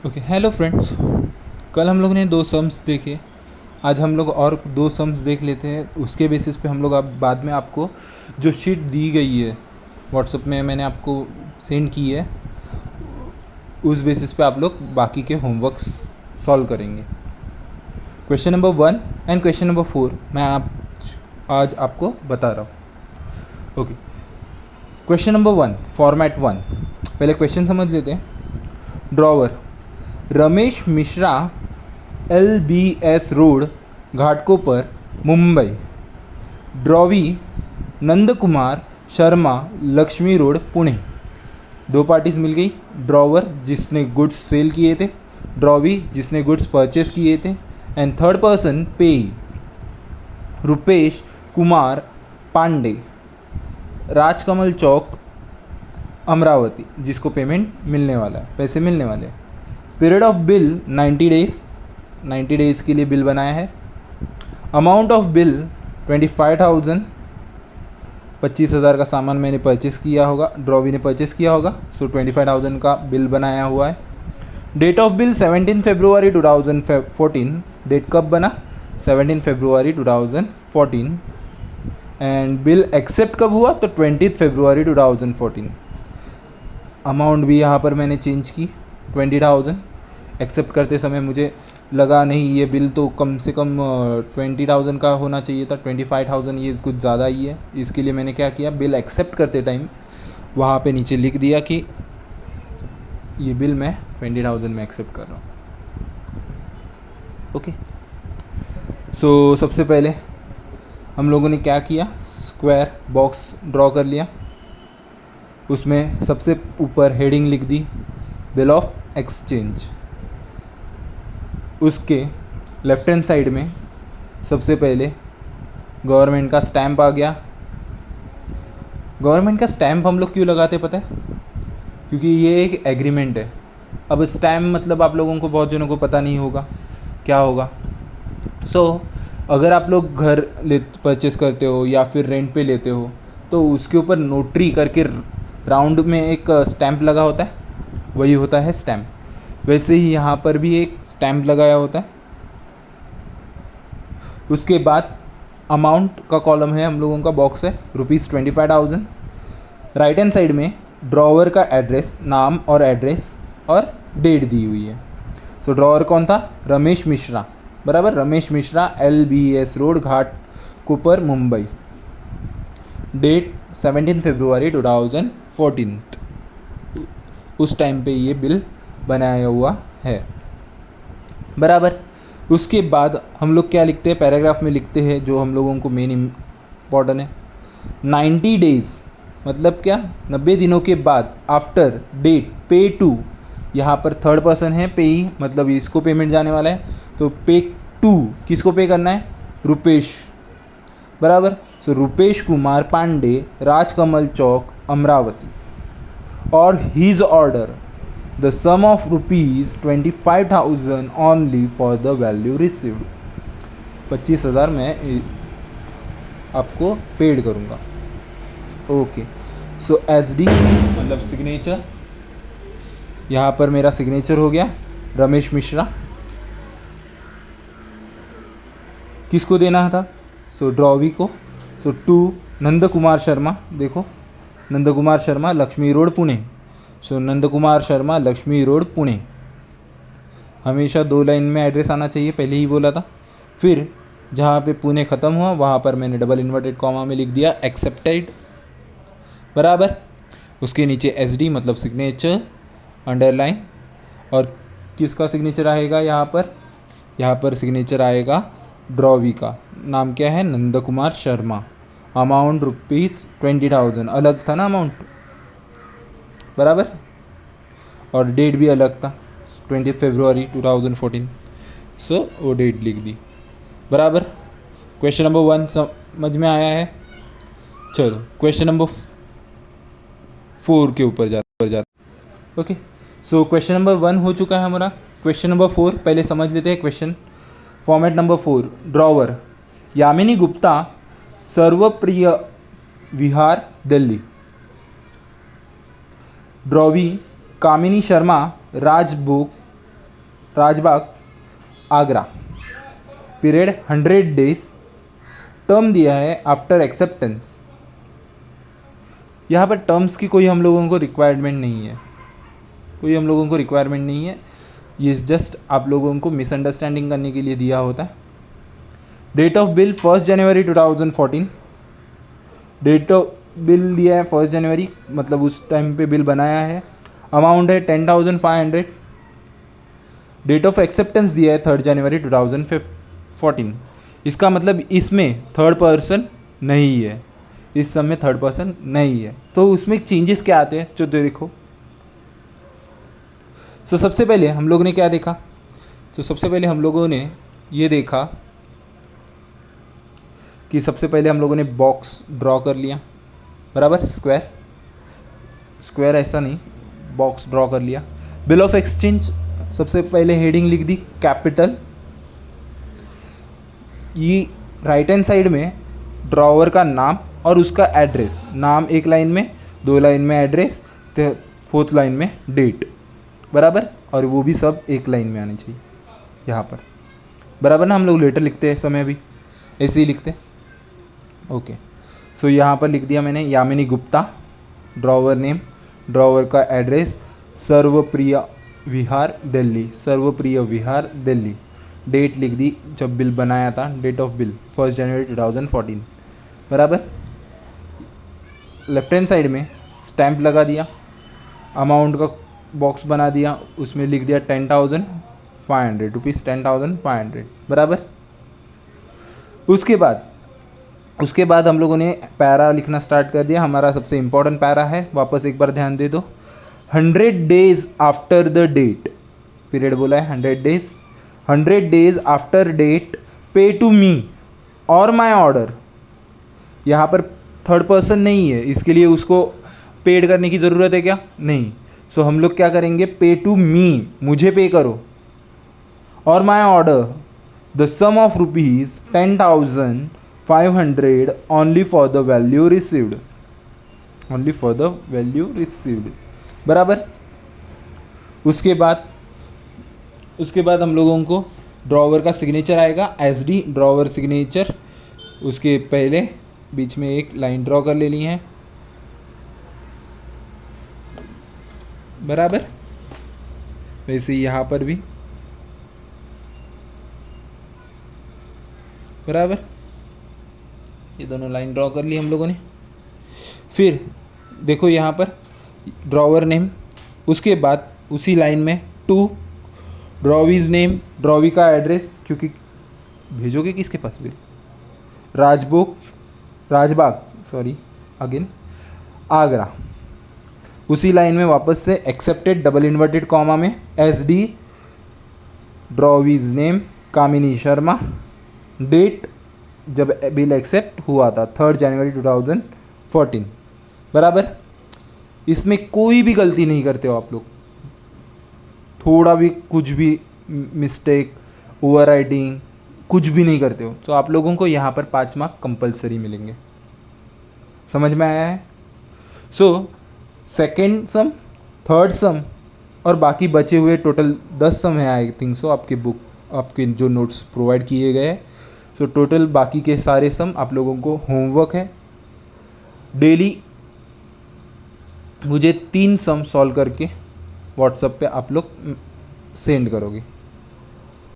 Okay, hello friends. कल हम लोग ने दो सम्स देखे। आज हम लोग और दो सम्स देख लेते हैं। उसके बेसिस पे हम लोग अब बाद में आपको जो शीट दी गई है व्हाट्सएप में मैंने आपको सेंड की है, उस बेसिस पे आप लोग बाकी के होमवर्क सॉल्व करेंगे। Question number 1 and question number 4 मैं आज आपको बता रहा हूँ। Okay, question number 1 format 1। पहले क्वेश्चन समझ लेते हैं। Drawer Ramesh Mishra, LBS road, Ghatkopar, Mumbai. Drawee Nand Kumar Sharma, Lakshmi road, Pune. दो पार्टीज मिल गई। ड्रॉवर जिसने गुड्स सेल किए थे, ड्रॉवी जिसने गुड्स परचेस किए थे, एंड थर्ड पर्सन पेई रुपेश कुमार पांडे, राजकमल चौक, अमरावती, जिसको पेमेंट मिलने वाला है, पैसे मिलने वाले हैं। Period of bill 90 days, 90 days के लिए बिल बनाया है। अमाउंट ऑफ बिल 25,000, 25,000 का सामान मैंने परचेस किया होगा, ड्रॉवी ने परचेस किया होगा, सो 25,000 का बिल बनाया हुआ है। डेट ऑफ बिल 17 फरवरी 2014। डेट कब बना? 17 फरवरी 2014। एंड बिल एक्सेप्ट कब हुआ? तो 20 फरवरी 2014। अमाउंट भी यहाँ पर मैंने चेंज की, 20,000। एक्सेप्ट करते समय मुझे लगा नहीं ये बिल तो कम से कम 20,000 का होना चाहिए था, 25,000 ये कुछ ज़्यादा ही है। इसके लिए मैंने क्या किया, बिल एक्सेप्ट करते टाइम वहाँ पे नीचे लिख दिया कि ये बिल मैं 20,000 में एक्सेप्ट कर रहा हूँ। ओके, सो सबसे पहले हम लोगों ने क्या किया, स्क्वायर बॉक्स ड्रॉ कर लिया। उसमें सबसे ऊपर हेडिंग लिख दी, बिल ऑफ एक्सचेंज। उसके लेफ्ट हैंड साइड में सबसे पहले गवर्नमेंट का स्टैंप आ गया। गवर्नमेंट का स्टैंप हम लोग क्यों लगाते पता है? क्योंकि ये एक एग्रीमेंट है। अब स्टैम्प मतलब आप लोगों को, बहुत जनों को पता नहीं होगा क्या होगा। अगर आप लोग घर परचेस करते हो या फिर रेंट पे लेते हो तो उसके ऊपर नोटरी करके राउंड में एक स्टैंप लगा होता है, वही होता है स्टैंप। वैसे ही यहाँ पर भी एक स्टैंप लगाया होता है। उसके बाद अमाउंट का कॉलम है, हम लोगों का बॉक्स है ₹25,000। राइट हैंड साइड में ड्रॉवर का एड्रेस, नाम और एड्रेस और डेट दी हुई है। सो ड्रॉवर कौन था? रमेश मिश्रा, बराबर, Ramesh Mishra, LBS road, Ghatkopar, Mumbai. Date 17 फरवरी 2014। उस टाइम पे ये बिल बनाया हुआ है, बराबर। उसके बाद हम लोग क्या लिखते हैं, पैराग्राफ में लिखते हैं जो हम लोगों को मेन इम्पॉर्टेंट है। 90 डेज मतलब क्या? 90 दिनों के बाद, आफ्टर डेट पे टू, यहाँ पर थर्ड पर्सन है, पेई मतलब इसको पेमेंट जाने वाला है, तो पे टू किसको पे करना है? रुपेश, बराबर। सो रुपेश कुमार पांडे, राजकमल चौक, अमरावती। और his order the sum of ₹25,000 only for the value received. 25,000 मैं आपको पेड करूँगा। ओके, सो SD मतलब सिग्नेचर, यहाँ पर मेरा सिग्नेचर हो गया, रमेश मिश्रा। किसको देना था? सो ड्रॉवी को। सो टू नंद कुमार शर्मा, देखो नंद कुमार शर्मा, लक्ष्मी रोड, पुणे। सो नंद कुमार शर्मा, लक्ष्मी रोड, पुणे। हमेशा 2 लाइन में एड्रेस आना चाहिए, पहले ही बोला था। फिर जहाँ पे पुणे ख़त्म हुआ वहाँ पर मैंने डबल इन्वर्टेड कॉमा में लिख दिया एक्सेप्टेड, बराबर। उसके नीचे SD मतलब सिग्नेचर, अंडरलाइन। और किसका सिग्नेचर आएगा यहाँ पर? यहाँ पर सिग्नेचर आएगा ड्रॉवी का। नाम क्या है? नंद कुमार शर्मा। अमाउंट ₹20,000, अलग था ना अमाउंट, बराबर। और डेट भी अलग था, 20 फरवरी 2014। सो वो डेट लिख दी, बराबर। क्वेश्चन नंबर 1 समझ में आया है। चलो क्वेश्चन नंबर 4 के ऊपर जाते। ओके, सो क्वेश्चन नंबर 1 हो चुका है हमारा। क्वेश्चन नंबर 4 पहले समझ लेते हैं। Question format number 4, drawer Yamini Gupta, Sarvapriya Vihar, Delhi. Drawee Kamini Sharma, Rajbhog, Rajbagh Agra, period 100 days, term दिया है आफ्टर एक्सेप्टेंस। यहाँ पर टर्म्स की कोई हम लोगों को रिक्वायरमेंट नहीं है, कोई हम लोगों को रिक्वायरमेंट नहीं है, ये जस्ट आप लोगों को मिसअंडरस्टैंडिंग करने के लिए दिया होता है। डेट ऑफ बिल 1 जनवरी 2014, डेट ऑफ बिल दिया है 1 जनवरी, मतलब उस टाइम पे बिल बनाया है। अमाउंट है 10,500। डेट ऑफ एक्सेप्टेंस दिया है 3 जनवरी 2014। इसका मतलब इसमें थर्ड पर्सन नहीं है, इस सब में थर्ड पर्सन नहीं है। तो उसमें चेंजेस क्या आते हैं जो देखो। तो सबसे पहले हम लोगों ने क्या देखा, तो सबसे पहले हम लोगों ने ये देखा कि सबसे पहले हम लोगों ने बॉक्स ड्रॉ कर लिया, बराबर, स्क्वायर, स्क्वायर ऐसा नहीं, बॉक्स ड्रॉ कर लिया। बिल ऑफ एक्सचेंज सबसे पहले हेडिंग लिख दी कैपिटल। ये राइट हैंड साइड में ड्रॉवर का नाम और उसका एड्रेस, नाम एक लाइन में, 2 लाइन में एड्रेस, तो 4th लाइन में डेट, बराबर, और वो भी सब एक लाइन में आनी चाहिए यहाँ पर, बराबर ना। हम लोग लेटर लिखते हैं समय भी ऐसे ही लिखते हैं, ओके। सो यहाँ पर लिख दिया मैंने Yamini Gupta, drawer name, drawer का एड्रेस सर्वप्रिय विहार दिल्ली, सर्वप्रिय विहार दिल्ली। डेट लिख दी जब बिल बनाया था, डेट ऑफ बिल 1 जनवरी 2014, बराबर। लेफ्ट हैंड साइड में स्टैंप लगा दिया, अमाउंट का बॉक्स बना दिया, उसमें लिख दिया 10,500 रुपीज़, 10,500, बराबर। उसके बाद हम लोगों ने पैरा लिखना स्टार्ट कर दिया। हमारा सबसे इम्पोर्टेंट पैरा है, वापस एक बार ध्यान दे दो। 100 days after the date, period बोला है 100 days, 100 days after date pay to me और माई ऑर्डर। यहाँ पर थर्ड पर्सन नहीं है, इसके लिए उसको पेड करने की ज़रूरत है क्या? नहीं। सो हम लोग क्या करेंगे, पे टू मी, मुझे पे करो, और my order the sum of rupees 10,500 only for the value received, only for the value received, बराबर। उसके बाद हम लोगों को ड्रॉवर का सिग्नेचर आएगा, SD ड्रॉवर सिग्नेचर। उसके पहले बीच में एक लाइन ड्रॉ कर लेनी है, बराबर। वैसे ही यहाँ पर भी, बराबर, ये दोनों लाइन ड्रॉ कर ली हम लोगों ने। फिर देखो यहाँ पर ड्रॉवर नेम, उसके बाद उसी लाइन में टू ड्रॉवीज नेम, ड्रॉवी का एड्रेस, क्योंकि भेजोगे किसके पास भी, राजबाग सॉरी अगेन आगरा। उसी लाइन में वापस से एक्सेप्टेड डबल इन्वर्टेड कॉमा में SD ड्रॉवीज नेम कामिनी शर्मा, डेट जब बिल एक्सेप्ट हुआ था 3 जनवरी 2014, बराबर। इसमें कोई भी गलती नहीं करते हो आप लोग, थोड़ा भी कुछ भी मिस्टेक, ओवर राइटिंग कुछ भी नहीं करते हो, तो आप लोगों को यहाँ पर 5 मार्क कंपलसरी मिलेंगे। समझ में आया है? सो सेकेंड सम, थर्ड सम और बाकी बचे हुए टोटल 10 सम है आई थिंक सो, आपके बुक, आपके जो नोट्स प्रोवाइड किए गए हैं। सो टोटल बाकी के सारे सम आप लोगों को होमवर्क है, डेली मुझे 3 सम सॉल्व करके व्हाट्सएप पे आप लोग सेंड करोगे।